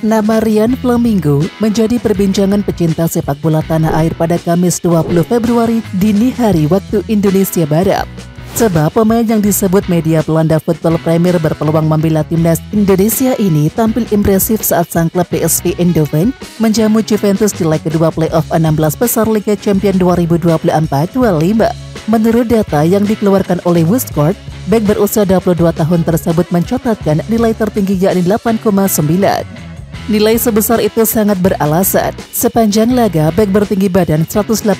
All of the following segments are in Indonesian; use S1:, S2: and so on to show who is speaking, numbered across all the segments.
S1: Nama Ryan Flamingo menjadi perbincangan pecinta sepak bola tanah air pada Kamis 20 Februari dini hari waktu Indonesia Barat. Sebab pemain yang disebut media Belanda Football Premier berpeluang membela timnas Indonesia ini tampil impresif saat sang klub PSV Eindhoven menjamu Juventus di leg kedua playoff 16 besar Liga Champions 2024-25. Menurut data yang dikeluarkan oleh WhoScored, bek berusia 22 tahun tersebut mencatatkan nilai tertinggi yakni 8,9. Nilai sebesar itu sangat beralasan. Sepanjang laga, bek bertinggi badan 187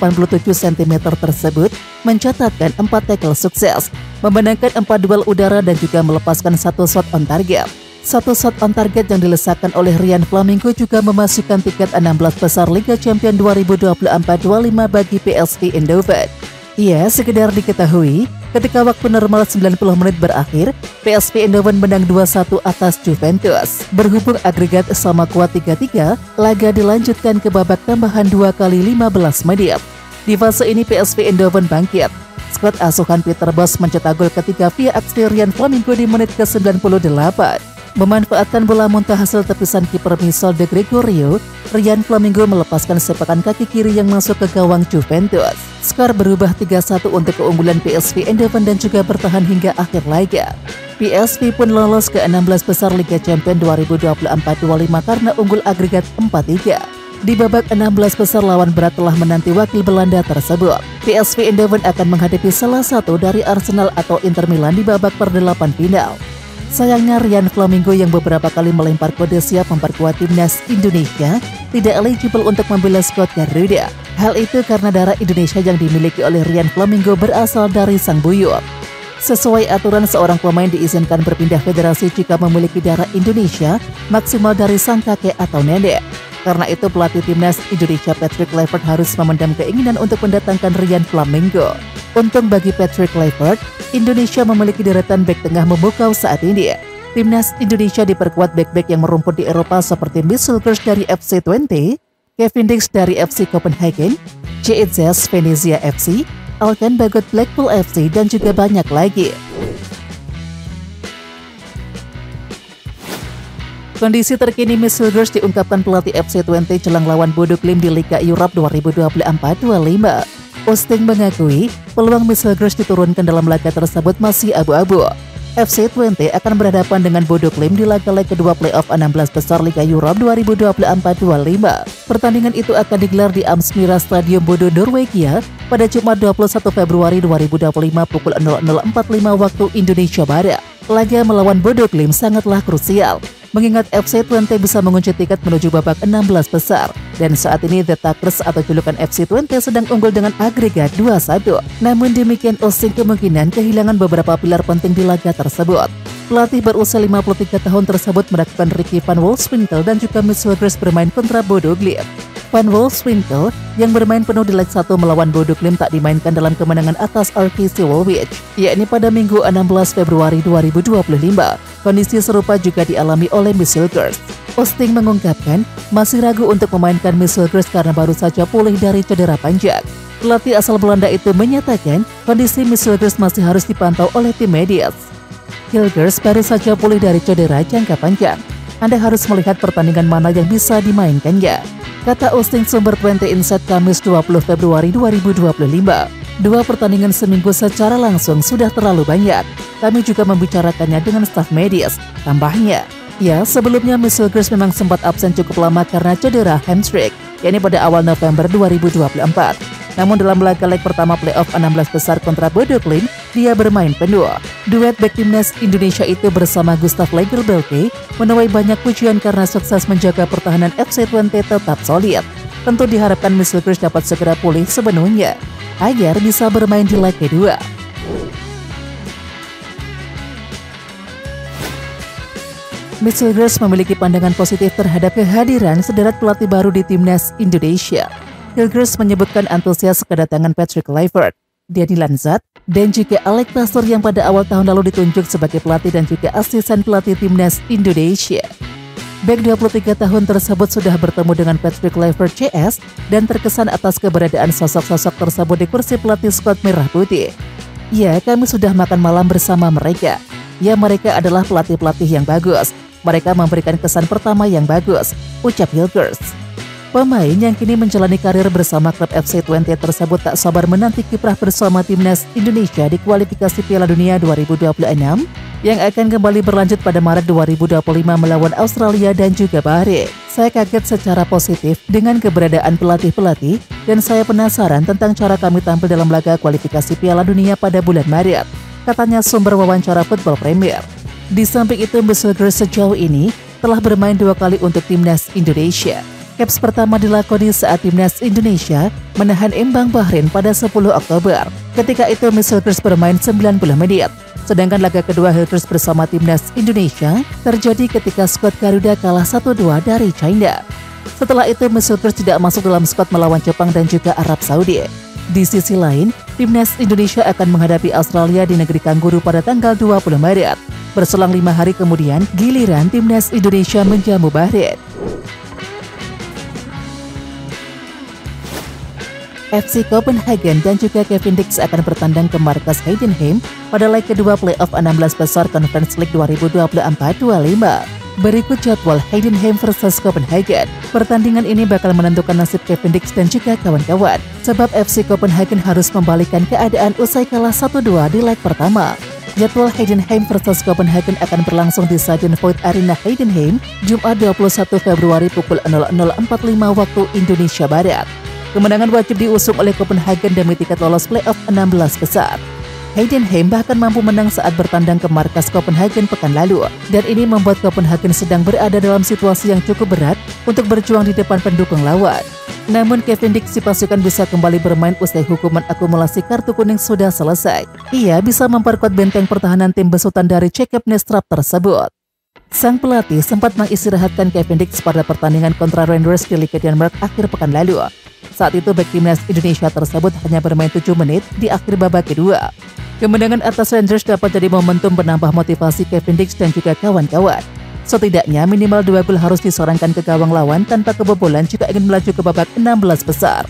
S1: cm tersebut mencatatkan 4 tackle sukses, memenangkan 4 duel udara dan juga melepaskan 1 shot on target. 1 shot on target yang dilesakan oleh Ryan Flamingo juga memasukkan tiket 16 besar Liga Champions 2024-25 bagi PSV Eindhoven. Ya, sekedar diketahui, ketika waktu normal 90 menit berakhir, PSV Eindhoven menang 2-1 atas Juventus. Berhubung agregat sama kuat 3-3, laga dilanjutkan ke babak tambahan 2 kali 15 menit. Di fase ini PSV Eindhoven bangkit. Skuad asuhan Peter Bosz mencetak gol ketiga via aksi Ryan Flamingo di menit ke-98. Memanfaatkan bola muntah hasil tepisan kiper Michel De Gregorio, Ryan Flamingo melepaskan sepakan kaki kiri yang masuk ke gawang Juventus. Skor berubah 3-1 untuk keunggulan PSV Eindhoven dan juga bertahan hingga akhir laga. PSV pun lolos ke 16 besar Liga Champions 2024-25 karena unggul agregat 4-3. Di babak 16 besar lawan berat telah menanti wakil Belanda tersebut. PSV Eindhoven akan menghadapi salah satu dari Arsenal atau Inter Milan di babak perdelapan final. Sayangnya Ryan Flamingo yang beberapa kali melempar kode siap memperkuat timnas Indonesia tidak eligible untuk membela skuad Garuda. Hal itu karena darah Indonesia yang dimiliki oleh Ryan Flamingo berasal dari sang buyut. Sesuai aturan, seorang pemain diizinkan berpindah federasi jika memiliki darah Indonesia maksimal dari sang kakek atau nenek. Karena itu pelatih timnas Indonesia Patrick Kluivert harus memendam keinginan untuk mendatangkan Ryan Flamingo. Untung bagi Patrick Kluivert, Indonesia memiliki deretan bek tengah memukau saat ini. Timnas Indonesia diperkuat bek-bek yang merumput di Eropa seperti Michel Gers dari FC Twente, Kevin Dix dari FC Copenhagen, JEZ Venezia FC, Alkan Bagot Blackpool FC, dan juga banyak lagi. Kondisi terkini Michel Gers diungkapkan pelatih FC Twente jelang lawan Bodo Glimt di Liga Europe 2024-25. Osting mengakui peluang Michel Gers diturunkan dalam laga tersebut masih abu-abu. FC Twente akan berhadapan dengan Bodo Glimt di laga leg kedua playoff 16 besar Liga Europe 2024-25. Pertandingan itu akan digelar di Amsmira Stadium Bodo, Norwegia pada Jumat 21 Februari 2025 pukul 00.45 waktu Indonesia Barat. Laga melawan Bodo Glimt sangatlah krusial, mengingat FC Twente bisa mengunci tiket menuju babak 16 besar. Dan saat ini The Tuckers atau julukan FC Twente sedang unggul dengan agregat 2-1. Namun demikian, Osting kemungkinan kehilangan beberapa pilar penting di laga tersebut. Pelatih berusia 53 tahun tersebut melakukan Ricky van Wolfswinkel dan juga Michel Gers bermain kontra Bodo Glimt. Van Wolfswinkel yang bermain penuh di leg 1 melawan Bodo Glimt tak dimainkan dalam kemenangan atas RKC Waalwijk, yakni pada Minggu 16 Februari 2025. Kondisi serupa juga dialami oleh Michel Gers. Osting mengungkapkan masih ragu untuk memainkan Michel Gers karena baru saja pulih dari cedera panjang. Pelatih asal Belanda itu menyatakan kondisi Michel Gers masih harus dipantau oleh tim medis. Gers baru saja pulih dari cedera jangka panjang. Anda harus melihat pertandingan mana yang bisa dimainkannya, kata Osting sumber Twente Insight Kamis 20 Februari 2025. 2 pertandingan seminggu secara langsung sudah terlalu banyak. Kami juga membicarakannya dengan staf medis, tambahnya. Ya, sebelumnya Michel Gers memang sempat absen cukup lama karena cedera hamstring, yakni pada awal November 2024. Namun dalam laga leg pertama playoff 16 besar kontra Bodo Glimt, dia bermain penuh. Duet bek timnas Indonesia itu bersama Gustav Lagerbielke menuai banyak pujian karena sukses menjaga pertahanan FC Twente tetap solid. Tentu diharapkan Michel Gers dapat segera pulih sepenuhnya agar bisa bermain di leg kedua. Michel Gers memiliki pandangan positif terhadap kehadiran sederet pelatih baru di timnas Indonesia. Gers menyebutkan antusias kedatangan Patrick Kluivert, Dani Lanzat, dan juga Alex Pastoor yang pada awal tahun lalu ditunjuk sebagai pelatih dan juga asisten pelatih timnas Indonesia. Bek 23 tahun tersebut sudah bertemu dengan Patrick Kluivert CS dan terkesan atas keberadaan sosok-sosok tersebut di kursi pelatih skuad Merah Putih. Ya, kami sudah makan malam bersama mereka. Ya, mereka adalah pelatih-pelatih yang bagus. Mereka memberikan kesan pertama yang bagus, ucap Hilgers. Pemain yang kini menjalani karir bersama klub FC Twente tersebut tak sabar menanti kiprah bersama timnas Indonesia di kualifikasi Piala Dunia 2026 yang akan kembali berlanjut pada Maret 2025 melawan Australia dan juga Bahrain. Saya kaget secara positif dengan keberadaan pelatih-pelatih dan saya penasaran tentang cara kami tampil dalam laga kualifikasi Piala Dunia pada bulan Maret, katanya sumber wawancara Football Premier. Di samping itu, Hilgers sejauh ini telah bermain 2 kali untuk timnas Indonesia. Caps pertama dilakoni saat timnas Indonesia menahan imbang Bahrain pada 10 Oktober. Ketika itu Hilgers bermain 90 menit. Sedangkan laga kedua Hilgers bersama timnas Indonesia terjadi ketika skuad Garuda kalah 1-2 dari China. Setelah itu Hilgers tidak masuk dalam skuad melawan Jepang dan juga Arab Saudi. Di sisi lain, timnas Indonesia akan menghadapi Australia di negeri Kanguru pada tanggal 20 Maret. Berselang 5 hari kemudian, giliran timnas Indonesia menjamu Bahrain. FC Copenhagen dan juga Kevin Dix akan bertandang ke markas Heidenheim pada leg kedua playoff 16 besar Conference League 2024-25. Berikut jadwal Heidenheim versus Copenhagen. Pertandingan ini bakal menentukan nasib Kevin Dix dan juga kawan-kawan, sebab FC Copenhagen harus membalikkan keadaan usai kalah 1-2 di leg pertama. Jadwal Heidenheim versus Copenhagen akan berlangsung di Stadion Void Arena Heidenheim, Jumat 21 Februari pukul 00.45 waktu Indonesia Barat. Kemenangan wajib diusung oleh Copenhagen demi tiket lolos playoff 16 besar. Heidenheim bahkan mampu menang saat bertandang ke markas Copenhagen pekan lalu, dan ini membuat Copenhagen sedang berada dalam situasi yang cukup berat untuk berjuang di depan pendukung lawan. Namun Kevin Dix dipastikan bisa kembali bermain usai hukuman akumulasi kartu kuning sudah selesai. Ia bisa memperkuat benteng pertahanan tim besutan dari Jakob Næstrup tersebut. Sang pelatih sempat mengistirahatkan Kevin Dix pada pertandingan kontra Rangers di Liga Denmark akhir pekan lalu. Saat itu bek timnas Indonesia tersebut hanya bermain 7 menit di akhir babak kedua. Kemenangan atas Rangers dapat jadi momentum penambah motivasi Kevin Dix dan juga kawan-kawan. Setidaknya minimal 2 gol harus disorongkan ke gawang lawan tanpa kebobolan jika ingin melaju ke babak 16 besar.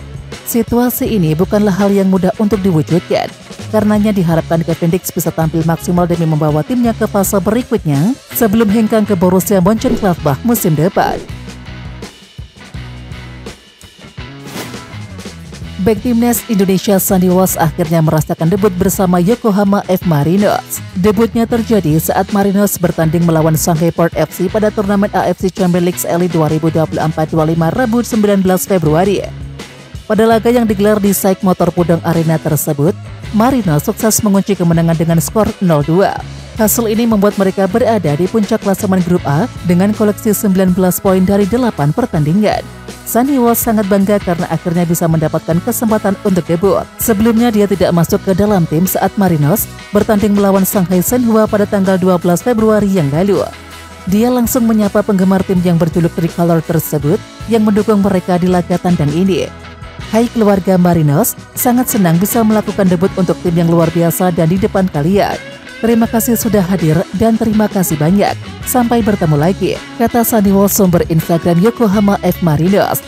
S1: Situasi ini bukanlah hal yang mudah untuk diwujudkan. Karenanya diharapkan Kevin Dix bisa tampil maksimal demi membawa timnya ke fase berikutnya sebelum hengkang ke Borussia Mönchengladbach musim depan. Bek timnas Indonesia Sandy Walsh akhirnya merasakan debut bersama Yokohama F. Marinos. Debutnya terjadi saat Marinos bertanding melawan Shanghai Port FC pada turnamen AFC Champions League Elite 2024-25 Rabu 19 Februari. Pada laga yang digelar di SAIC Motor Pudong Arena tersebut, Marinos sukses mengunci kemenangan dengan skor 0-2. Hasil ini membuat mereka berada di puncak klasemen grup A dengan koleksi 19 poin dari 8 pertandingan. Sandy Walsh sangat bangga karena akhirnya bisa mendapatkan kesempatan untuk debut. Sebelumnya dia tidak masuk ke dalam tim saat Marinos bertanding melawan Shanghai Shenhua pada tanggal 12 Februari yang lalu. Dia langsung menyapa penggemar tim yang berjuluk Tricolor tersebut yang mendukung mereka di laga tandang ini. Hai keluarga Marinos, sangat senang bisa melakukan debut untuk tim yang luar biasa dan di depan kalian. Terima kasih sudah hadir dan terima kasih banyak. Sampai bertemu lagi, kata Sandy Walsh sumber Instagram Yokohama F. Marinos.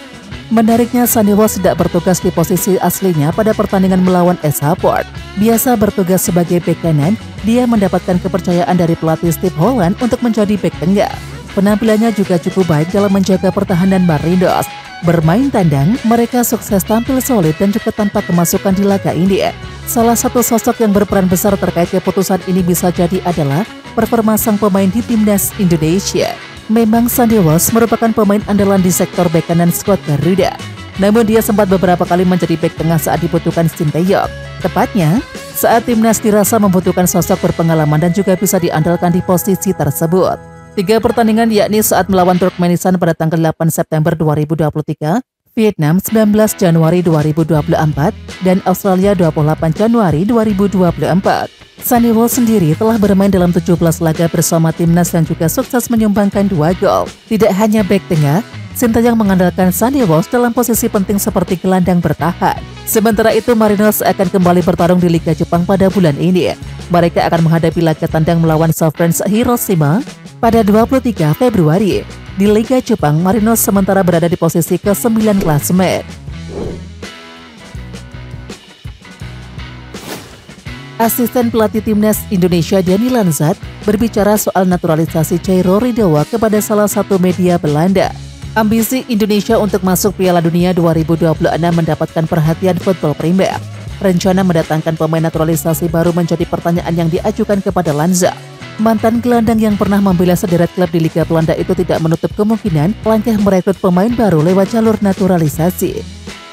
S1: Menariknya, Sandy Walsh tidak bertugas di posisi aslinya pada pertandingan melawan SH Port. Biasa bertugas sebagai bek kanan, dia mendapatkan kepercayaan dari pelatih Steve Holland untuk menjadi bek tengah. Penampilannya juga cukup baik dalam menjaga pertahanan Marinos. Bermain tandang, mereka sukses tampil solid dan juga tanpa kemasukan di laga ini. Salah satu sosok yang berperan besar terkait keputusan ini bisa jadi adalah performa sang pemain di timnas Indonesia. Memang Sandy Walsh merupakan pemain andalan di sektor bek kanan skuad Garuda. Namun dia sempat beberapa kali menjadi bek tengah saat dibutuhkan Sinteyong. Tepatnya, saat timnas dirasa membutuhkan sosok berpengalaman dan juga bisa diandalkan di posisi tersebut. 3 pertandingan yakni saat melawan Turkmenistan pada tanggal 8 September 2023, Vietnam 19 Januari 2024, dan Australia 28 Januari 2024. Sandy Walsh sendiri telah bermain dalam 17 laga bersama timnas dan juga sukses menyumbangkan 2 gol. Tidak hanya bek tengah, Sinteyong mengandalkan Sandy Walsh dalam posisi penting seperti gelandang bertahan. Sementara itu, Marinos akan kembali bertarung di Liga Jepang pada bulan ini. Mereka akan menghadapi laga tandang melawan Southern Hiroshima pada 23 Februari. Di Liga Jepang, Marinos sementara berada di posisi ke-9 klasemen. Asisten pelatih timnas Indonesia Dani Lanzat berbicara soal naturalisasi Chairo Ridderwold kepada salah satu media Belanda. Ambisi Indonesia untuk masuk Piala Dunia 2026 mendapatkan perhatian Football Premier. Rencana mendatangkan pemain naturalisasi baru menjadi pertanyaan yang diajukan kepada Lanza. Mantan gelandang yang pernah membela sederet klub di Liga Belanda itu tidak menutup kemungkinan langkah merekrut pemain baru lewat jalur naturalisasi.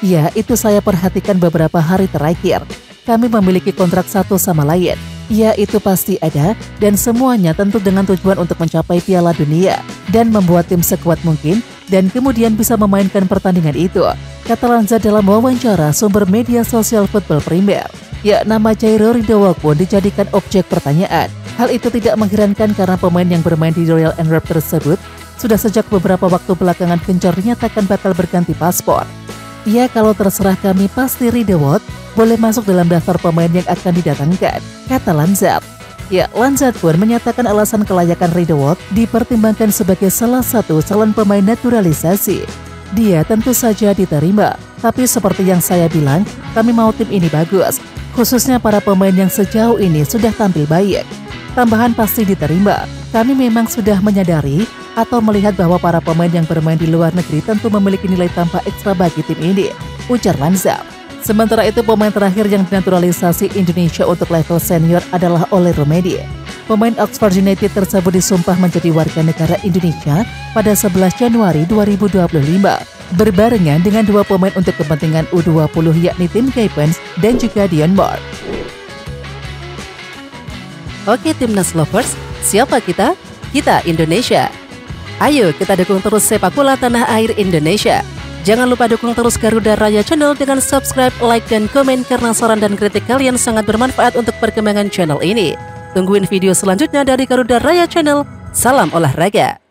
S1: Ya, itu saya perhatikan beberapa hari terakhir. Kami memiliki kontrak satu sama lain. Ya, itu pasti ada, dan semuanya tentu dengan tujuan untuk mencapai Piala Dunia dan membuat tim sekuat mungkin dan kemudian bisa memainkan pertandingan itu, kata Lanza dalam wawancara sumber media sosial Football Premier. Ya, nama Chairo Ridderwold pun dijadikan objek pertanyaan. Hal itu tidak mengherankan karena pemain yang bermain di Royal Antwerp tersebut sudah sejak beberapa waktu belakangan gencar dinyatakan bakal berganti paspor. Ya, kalau terserah kami pasti Ridderwold boleh masuk dalam daftar pemain yang akan didatangkan, kata Lanza. Ya, Lanza pun menyatakan alasan kelayakan Ridderwold dipertimbangkan sebagai salah satu calon pemain naturalisasi. Dia tentu saja diterima, tapi seperti yang saya bilang, kami mau tim ini bagus, khususnya para pemain yang sejauh ini sudah tampil baik. Tambahan pasti diterima, kami memang sudah menyadari atau melihat bahwa para pemain yang bermain di luar negeri tentu memiliki nilai tambah ekstra bagi tim ini, ujar Lanza. Sementara itu, pemain terakhir yang dinaturalisasi Indonesia untuk level senior adalah Ole Romedi. Pemain Oxford United tersebut disumpah menjadi warga negara Indonesia pada 11 Januari 2025, berbarengan dengan dua pemain untuk kepentingan U20 yakni Tim Kuipers dan juga Dion Moore. Oke Timnas Lovers, siapa kita? Kita Indonesia. Ayo kita dukung terus sepak bola tanah air Indonesia. Jangan lupa dukung terus Garuda Raya Channel dengan subscribe, like, dan komen karena saran dan kritik kalian sangat bermanfaat untuk perkembangan channel ini. Tungguin video selanjutnya dari Garuda Raya Channel. Salam olahraga.